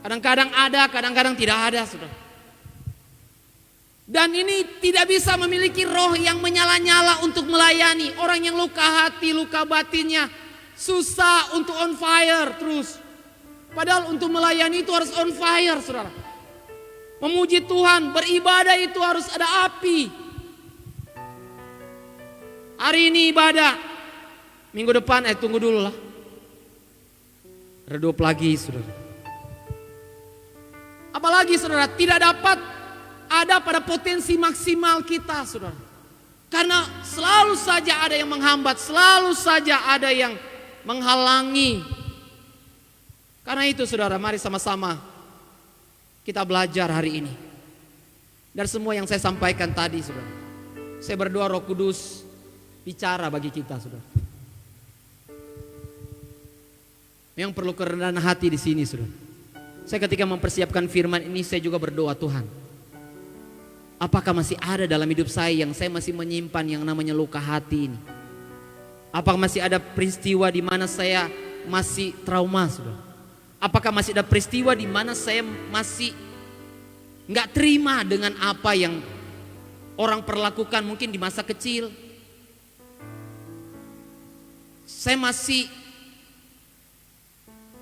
Kadang-kadang ada, kadang-kadang tidak ada, saudara. Dan ini tidak bisa memiliki roh yang menyala-nyala untuk melayani. Orang yang luka hati, luka batinnya susah untuk on fire terus. Padahal untuk melayani itu harus on fire, saudara. Memuji Tuhan, beribadah itu harus ada api. Hari ini ibadah, minggu depan tunggu dulu lah. Redup lagi, saudara. Apalagi, saudara, tidak dapat ada pada potensi maksimal kita, saudara. Karena selalu saja ada yang menghambat, selalu saja ada yang menghalangi. Karena itu, saudara, mari sama-sama kita belajar hari ini. Dari semua yang saya sampaikan tadi, saudara, saya berdoa Roh Kudus bicara bagi kita, saudara. Yang perlu kerendahan hati di sini, saudara. Saya ketika mempersiapkan firman ini, saya juga berdoa, Tuhan, apakah masih ada dalam hidup saya yang saya masih menyimpan yang namanya luka hati ini? Apakah masih ada peristiwa di mana saya masih trauma, saudara? Apakah masih ada peristiwa di mana saya masih nggak terima dengan apa yang orang perlakukan mungkin di masa kecil? Saya masih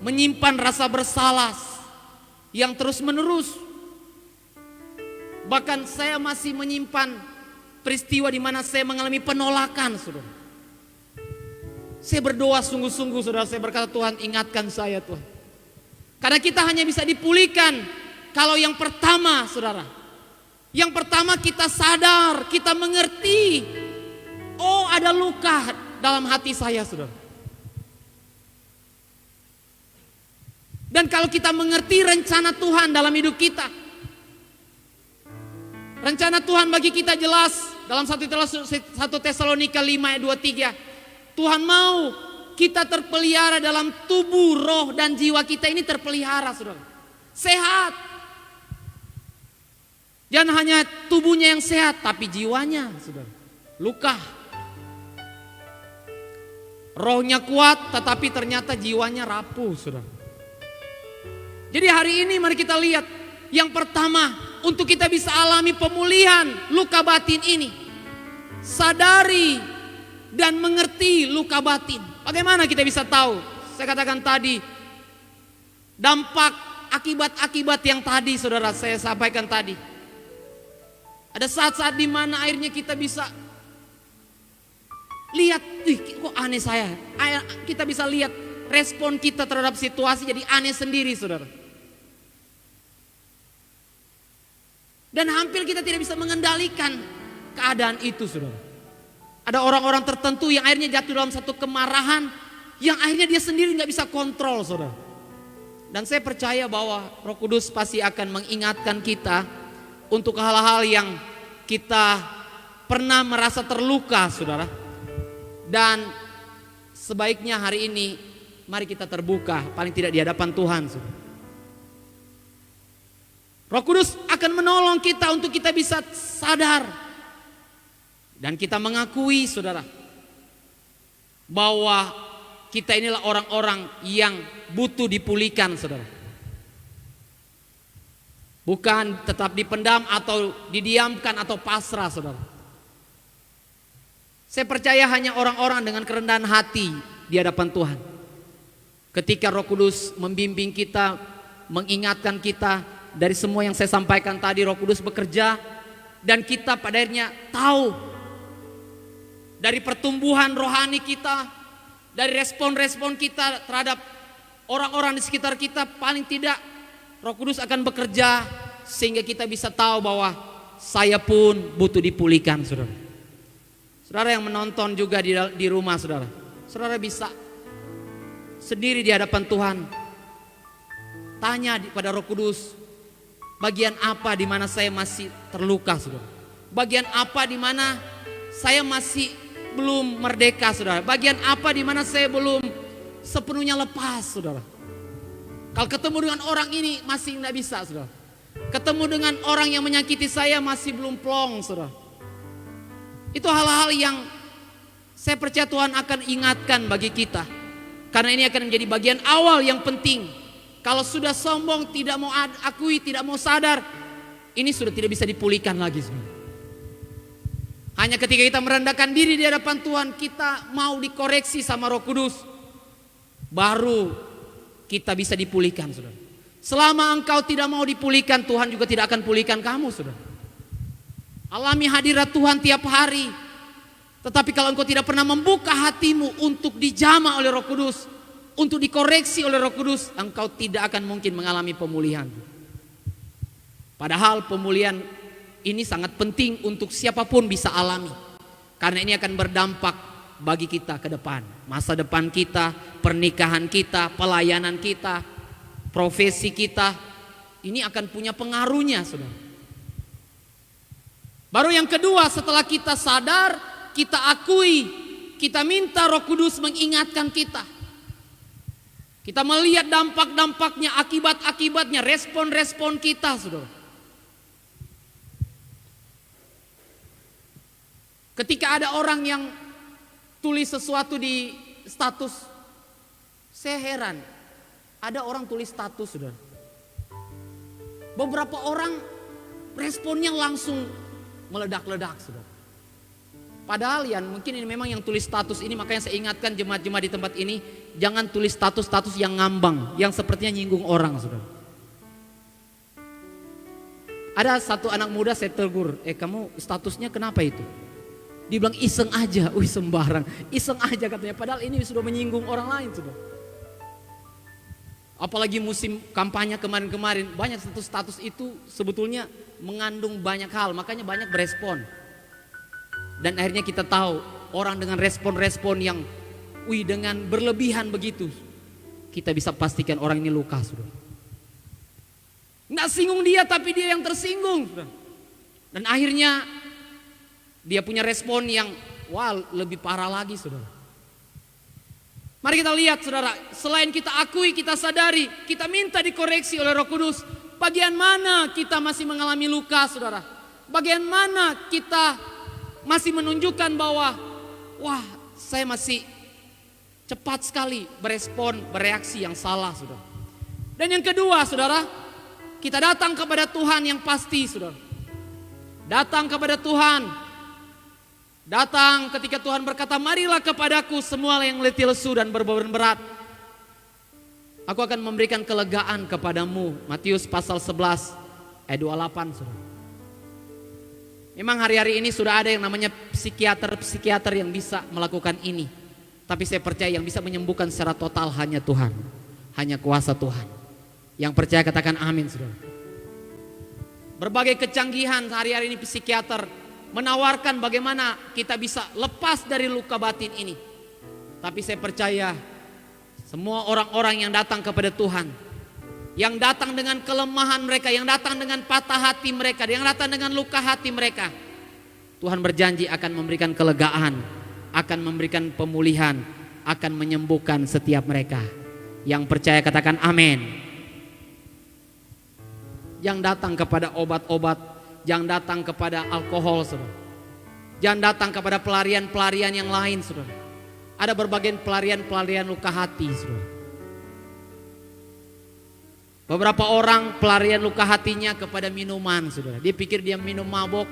menyimpan rasa bersalah yang terus menerus. Bahkan saya masih menyimpan peristiwa di mana saya mengalami penolakan, saudara. Saya berdoa sungguh-sungguh, saudara. Saya berkata, Tuhan, ingatkan saya, Tuhan. Karena kita hanya bisa dipulihkan kalau yang pertama, saudara. Yang pertama kita sadar, kita mengerti. Oh, ada luka dalam hati saya, saudara. Dan kalau kita mengerti rencana Tuhan dalam hidup kita, rencana Tuhan bagi kita jelas dalam 1 Tesalonika 5 ayat 23. Tuhan mau kita terpelihara dalam tubuh, roh dan jiwa kita ini terpelihara, saudara. Sehat. Jangan hanya tubuhnya yang sehat, tapi jiwanya, saudara, luka. Rohnya kuat, tetapi ternyata jiwanya rapuh, saudara. Jadi hari ini mari kita lihat, yang pertama, untuk kita bisa alami pemulihan luka batin ini, sadari dan mengerti luka batin. Bagaimana kita bisa tahu? Saya katakan tadi, dampak akibat-akibat yang tadi, saudara, saya sampaikan tadi. Ada saat-saat di mana akhirnya kita bisa lihat, kok aneh saya. Kita bisa lihat respon kita terhadap situasi jadi aneh sendiri, saudara. Dan hampir kita tidak bisa mengendalikan keadaan itu, saudara. Ada orang-orang tertentu yang akhirnya jatuh dalam satu kemarahan yang akhirnya dia sendiri gak bisa kontrol, saudara. Dan saya percaya bahwa Roh Kudus pasti akan mengingatkan kita untuk hal-hal yang kita pernah merasa terluka, saudara. Dan sebaiknya hari ini mari kita terbuka, paling tidak di hadapan Tuhan, saudara. Roh Kudus akan menolong kita untuk kita bisa sadar Dan kita mengakui saudara, bahwa kita inilah orang-orang yang butuh dipulihkan saudara. Bukan tetap dipendam atau didiamkan atau pasrah saudara. Saya percaya hanya orang-orang dengan kerendahan hati di hadapan Tuhan, ketika Roh Kudus membimbing kita, mengingatkan kita dari semua yang saya sampaikan tadi, Roh Kudus bekerja dan kita pada akhirnya tahu dari pertumbuhan rohani kita, dari respon-respon kita terhadap orang-orang di sekitar kita, paling tidak Roh Kudus akan bekerja sehingga kita bisa tahu bahwa saya pun butuh dipulihkan saudara. Saudara yang menonton juga di rumah saudara, saudara bisa sendiri di hadapan Tuhan tanya pada Roh Kudus, bagian apa di mana saya masih terluka saudara, bagian apa di mana saya masih belum merdeka saudara, bagian apa di mana saya belum sepenuhnya lepas saudara. Kalau ketemu dengan orang ini masih tidak bisa saudara, ketemu dengan orang yang menyakiti saya masih belum plong saudara. Itu hal-hal yang saya percaya Tuhan akan ingatkan bagi kita, karena ini akan menjadi bagian awal yang penting. Kalau sudah sombong, tidak mau akui, tidak mau sadar, ini sudah tidak bisa dipulihkan lagi saudara. Hanya ketika kita merendahkan diri di hadapan Tuhan, kita mau dikoreksi sama Roh Kudus, baru kita bisa dipulihkan saudara. Selama engkau tidak mau dipulihkan, Tuhan juga tidak akan pulihkan kamu saudara. Alami hadirat Tuhan tiap hari. Tetapi kalau engkau tidak pernah membuka hatimu untuk dijamah oleh Roh Kudus, untuk dikoreksi oleh Roh Kudus, engkau tidak akan mungkin mengalami pemulihan. Padahal pemulihan ini sangat penting untuk siapapun bisa alami, karena ini akan berdampak bagi kita ke depan. Masa depan kita, pernikahan kita, pelayanan kita, profesi kita, ini akan punya pengaruhnya saudara. Baru yang kedua, setelah kita sadar, kita akui, kita minta Roh Kudus mengingatkan kita. Kita melihat dampak-dampaknya, akibat-akibatnya, respon-respon kita saudara. Ketika ada orang yang tulis sesuatu di status, saya heran, ada orang tulis status saudara. Beberapa orang responnya langsung meledak-ledak saudara. Padahal ya mungkin ini memang yang tulis status ini, makanya saya ingatkan jemaat-jemaat di tempat ini, jangan tulis status-status yang ngambang, yang sepertinya nyinggung orang saudara. Ada satu anak muda saya tegur, kamu statusnya kenapa itu? Dia bilang iseng aja, sembarang, iseng aja katanya, padahal ini sudah menyinggung orang lain saudara. Apalagi musim kampanye kemarin-kemarin, banyak status-status itu sebetulnya mengandung banyak hal, makanya banyak berespon. Dan akhirnya kita tahu orang dengan respon-respon yang dengan berlebihan begitu, kita bisa pastikan orang ini luka saudara. Nggak singgung dia, tapi dia yang tersinggung saudara. Dan akhirnya dia punya respon yang lebih parah lagi saudara. Mari kita lihat saudara, selain kita akui, kita sadari, kita minta dikoreksi oleh Roh Kudus, bagian mana kita masih mengalami luka saudara. Bagian mana kita masih menunjukkan bahwa saya masih cepat sekali berespon, bereaksi yang salah saudara. Dan yang kedua saudara, kita datang kepada Tuhan yang pasti saudara. Datang kepada Tuhan. Datang ketika Tuhan berkata, marilah kepadaku semua yang letih lesu dan berbeban berat, aku akan memberikan kelegaan kepadamu. Matius pasal 11 ayat 28 saudara. Memang hari-hari ini sudah ada yang namanya psikiater yang bisa melakukan ini. Tapi saya percaya yang bisa menyembuhkan secara total hanya Tuhan. Hanya kuasa Tuhan. Yang percaya katakan amin saudara. Berbagai kecanggihan hari-hari ini psikiater menawarkan bagaimana kita bisa lepas dari luka batin ini. Tapi saya percaya semua orang-orang yang datang kepada Tuhan, yang datang dengan kelemahan mereka, yang datang dengan patah hati mereka, yang datang dengan luka hati mereka, Tuhan berjanji akan memberikan kelegaan, akan memberikan pemulihan, akan menyembuhkan setiap mereka. Yang percaya katakan amin. Yang datang kepada obat-obat, yang datang kepada alkohol saudara, Jangan datang kepada pelarian-pelarian yang lain, saudara. Ada berbagai pelarian-pelarian luka hati, saudara. Beberapa orang pelarian luka hatinya kepada minuman, saudara. Dia pikir dia minum mabok,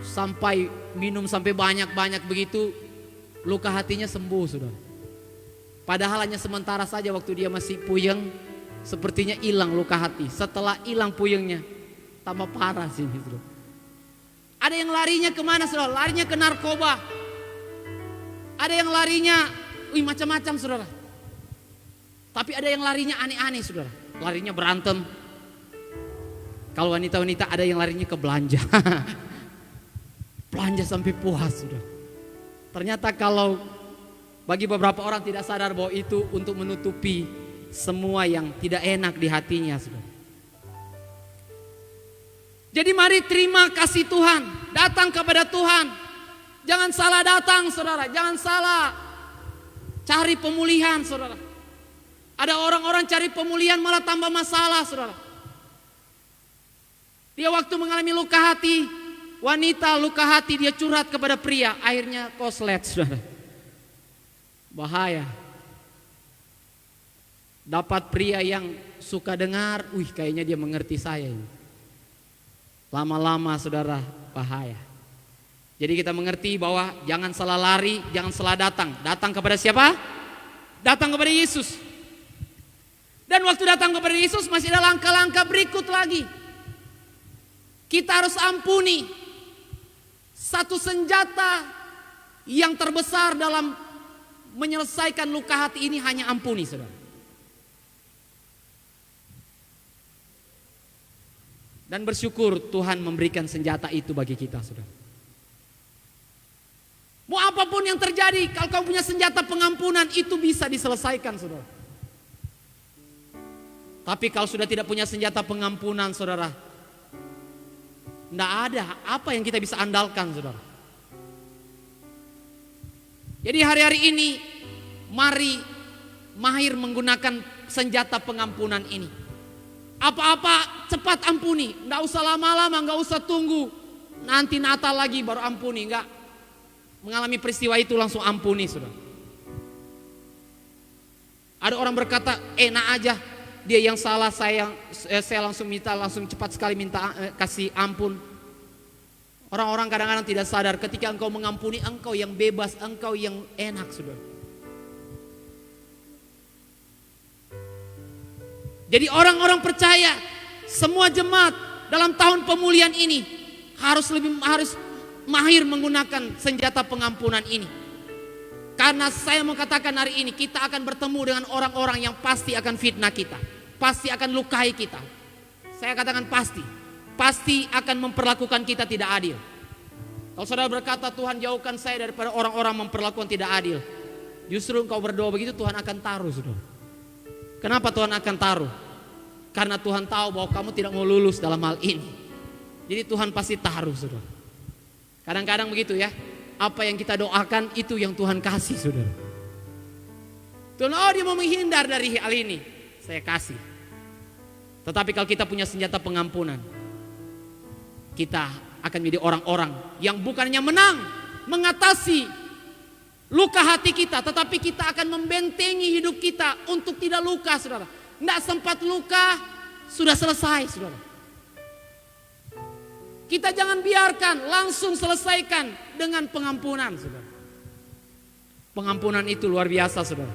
sampai minum sampai banyak-banyak begitu, luka hatinya sembuh, saudara. Padahal hanya sementara saja waktu dia masih puyeng, sepertinya hilang luka hati. Setelah hilang puyengnya, tambah parah sih, saudara. Ada yang larinya kemana, saudara? Larinya ke narkoba. Ada yang larinya, macam-macam, saudara. Tapi ada yang larinya aneh-aneh, saudara. Larinya berantem. Kalau wanita-wanita ada yang larinya ke belanja. Belanja sampai puas, saudara. Ternyata kalau bagi beberapa orang tidak sadar bahwa itu untuk menutupi semua yang tidak enak di hatinya, saudara. Jadi mari terima kasih Tuhan, datang kepada Tuhan. Jangan salah datang, saudara. Jangan salah cari pemulihan, saudara. Ada orang-orang cari pemulihan malah tambah masalah, saudara. Dia waktu mengalami luka hati, wanita luka hati, dia curhat kepada pria, akhirnya koslet, saudara. Bahaya. Dapat pria yang suka dengar, kayaknya dia mengerti saya ini. Lama-lama, saudara, bahaya. Jadi kita mengerti bahwa jangan salah lari, jangan salah datang. Datang kepada siapa? Datang kepada Yesus. Dan waktu datang kepada Yesus masih ada langkah-langkah berikut lagi. Kita harus ampuni. Satu senjata yang terbesar dalam menyelesaikan luka hati ini hanya ampuni, saudara. Dan bersyukur Tuhan memberikan senjata itu bagi kita, saudara. Mau apapun yang terjadi, kalau kau punya senjata pengampunan, itu bisa diselesaikan, saudara. Tapi kalau sudah tidak punya senjata pengampunan, saudara, tidak ada apa yang kita bisa andalkan, saudara. Jadi hari-hari ini mari mahir menggunakan senjata pengampunan ini. Apa-apa cepat ampuni, tidak usah lama-lama, nggak usah tunggu nanti Natal lagi baru ampuni, nggak. Mengalami peristiwa itu langsung ampuni, saudara. Ada orang berkata, enak aja. Dia yang salah, saya langsung minta, langsung cepat sekali minta kasih ampun. Orang-orang kadang-kadang tidak sadar ketika engkau mengampuni, engkau yang bebas, engkau yang enak, saudara. Jadi orang-orang percaya, semua jemaat dalam tahun pemulihan ini harus mahir menggunakan senjata pengampunan ini. Karena saya mau katakan hari ini kita akan bertemu dengan orang-orang yang pasti akan fitnah kita, pasti akan lukai kita. Saya katakan pasti akan memperlakukan kita tidak adil. Kalau saudara berkata Tuhan jauhkan saya daripada orang-orang memperlakukan tidak adil, justru engkau berdoa begitu Tuhan akan taruh, saudara. Kenapa Tuhan akan taruh? Karena Tuhan tahu bahwa kamu tidak mau lulus dalam hal ini. Jadi Tuhan pasti taruh, saudara. Kadang-kadang begitu ya. Apa yang kita doakan itu yang Tuhan kasih, saudara. Tuhan, dia mau menghindar dari hal ini, saya kasih. Tetapi kalau kita punya senjata pengampunan, kita akan menjadi orang-orang yang bukannya menang, mengatasi luka hati kita, tetapi kita akan membentengi hidup kita untuk tidak luka, saudara. Tidak sempat luka, sudah selesai, saudara. Kita jangan biarkan, langsung selesaikan dengan pengampunan, saudara. Pengampunan itu luar biasa, saudara.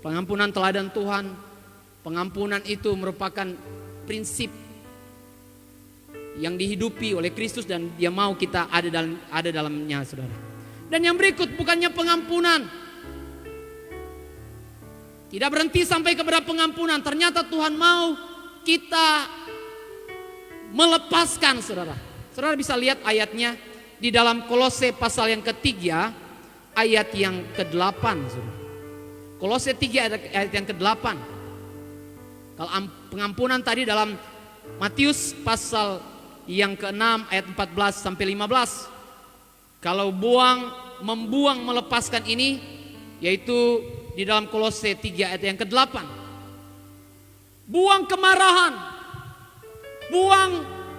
Pengampunan teladan Tuhan, pengampunan itu merupakan prinsip yang dihidupi oleh Kristus dan Dia mau kita ada dalamnya, saudara. Dan yang berikut bukannya pengampunan, tidak berhenti sampai kepada pengampunan. Ternyata Tuhan mau kita melepaskan, saudara. Saudara bisa lihat ayatnya di dalam Kolose pasal yang ketiga ayat yang ke-8, saudara. Kolose 3 ayat yang ke-8. Kalau pengampunan tadi dalam Matius pasal yang ke-6 ayat 14 sampai 15. Kalau membuang melepaskan ini yaitu di dalam Kolose 3 ayat yang ke-8. Buang kemarahan, buang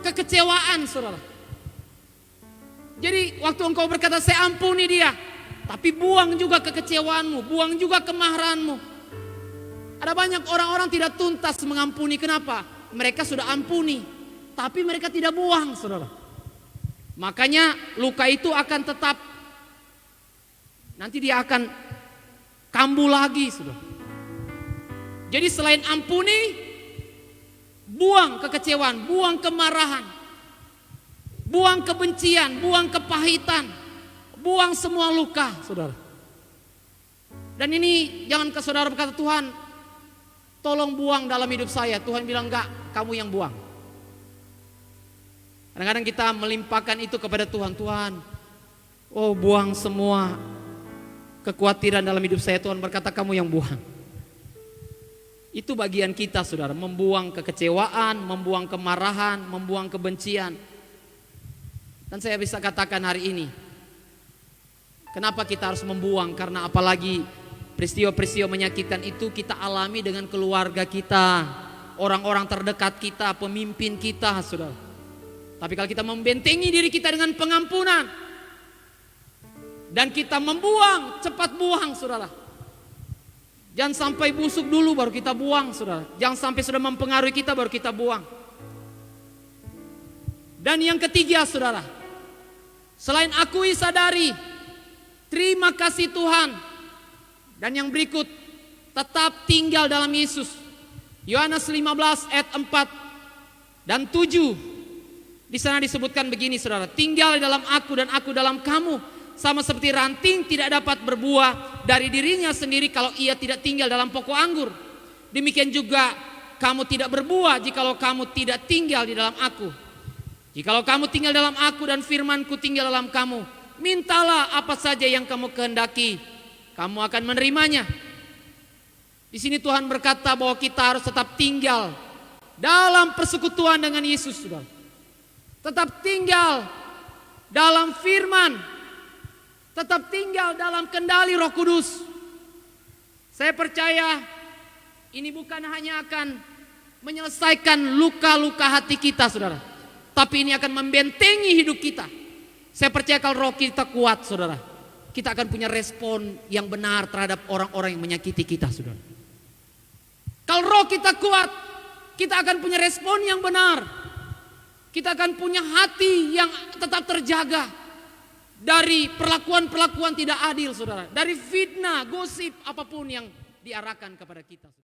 kekecewaan, saudara. Jadi waktu engkau berkata saya ampuni dia, tapi buang juga kekecewaanmu, buang juga kemarahanmu. Ada banyak orang-orang tidak tuntas mengampuni. Kenapa? Mereka sudah ampuni, tapi mereka tidak buang, saudara. Makanya luka itu akan tetap, nanti dia akan kambuh lagi, saudara. Jadi selain ampuni, buang kekecewaan, buang kemarahan, buang kebencian, buang kepahitan, buang semua luka, saudara. Dan ini jangan ke saudara berkata, Tuhan tolong buang dalam hidup saya. Tuhan bilang enggak, kamu yang buang. Kadang-kadang kita melimpahkan itu kepada Tuhan. Tuhan, oh buang semua kekhawatiran dalam hidup saya. Tuhan berkata kamu yang buang. Itu bagian kita, saudara, membuang kekecewaan, membuang kemarahan, membuang kebencian. Dan saya bisa katakan hari ini, kenapa kita harus membuang? Karena apalagi peristiwa-peristiwa menyakitkan itu kita alami dengan keluarga kita, orang-orang terdekat kita, pemimpin kita, saudara. Tapi kalau kita membentengi diri kita dengan pengampunan dan kita membuang, cepat buang, saudara. Jangan sampai busuk dulu baru kita buang, saudara. Jangan sampai sudah mempengaruhi kita baru kita buang. Dan yang ketiga, saudara, selain akui, sadari, terima kasih Tuhan. Dan yang berikut, tetap tinggal dalam Yesus. Yohanes 15 ayat 4 dan 7. Di sana disebutkan begini, saudara, tinggal dalam aku dan aku dalam kamu, sama seperti ranting tidak dapat berbuah dari dirinya sendiri kalau ia tidak tinggal dalam pokok anggur. Demikian juga kamu tidak berbuah jikalau kamu tidak tinggal di dalam aku. Jikalau kamu tinggal dalam aku dan firmanku tinggal dalam kamu, mintalah apa saja yang kamu kehendaki, kamu akan menerimanya. Di sini Tuhan berkata bahwa kita harus tetap tinggal dalam persekutuan dengan Yesus, saudara. Tetap tinggal dalam firman, tetap tinggal dalam kendali Roh Kudus. Saya percaya ini bukan hanya akan menyelesaikan luka-luka hati kita, saudara, tapi ini akan membentengi hidup kita. Saya percaya kalau roh kita kuat, saudara, kita akan punya respon yang benar terhadap orang-orang yang menyakiti kita, saudara. Kalau roh kita kuat, kita akan punya respon yang benar. Kita akan punya hati yang tetap terjaga dari perlakuan-perlakuan tidak adil, saudara. Dari fitnah, gosip, apapun yang diarahkan kepada kita.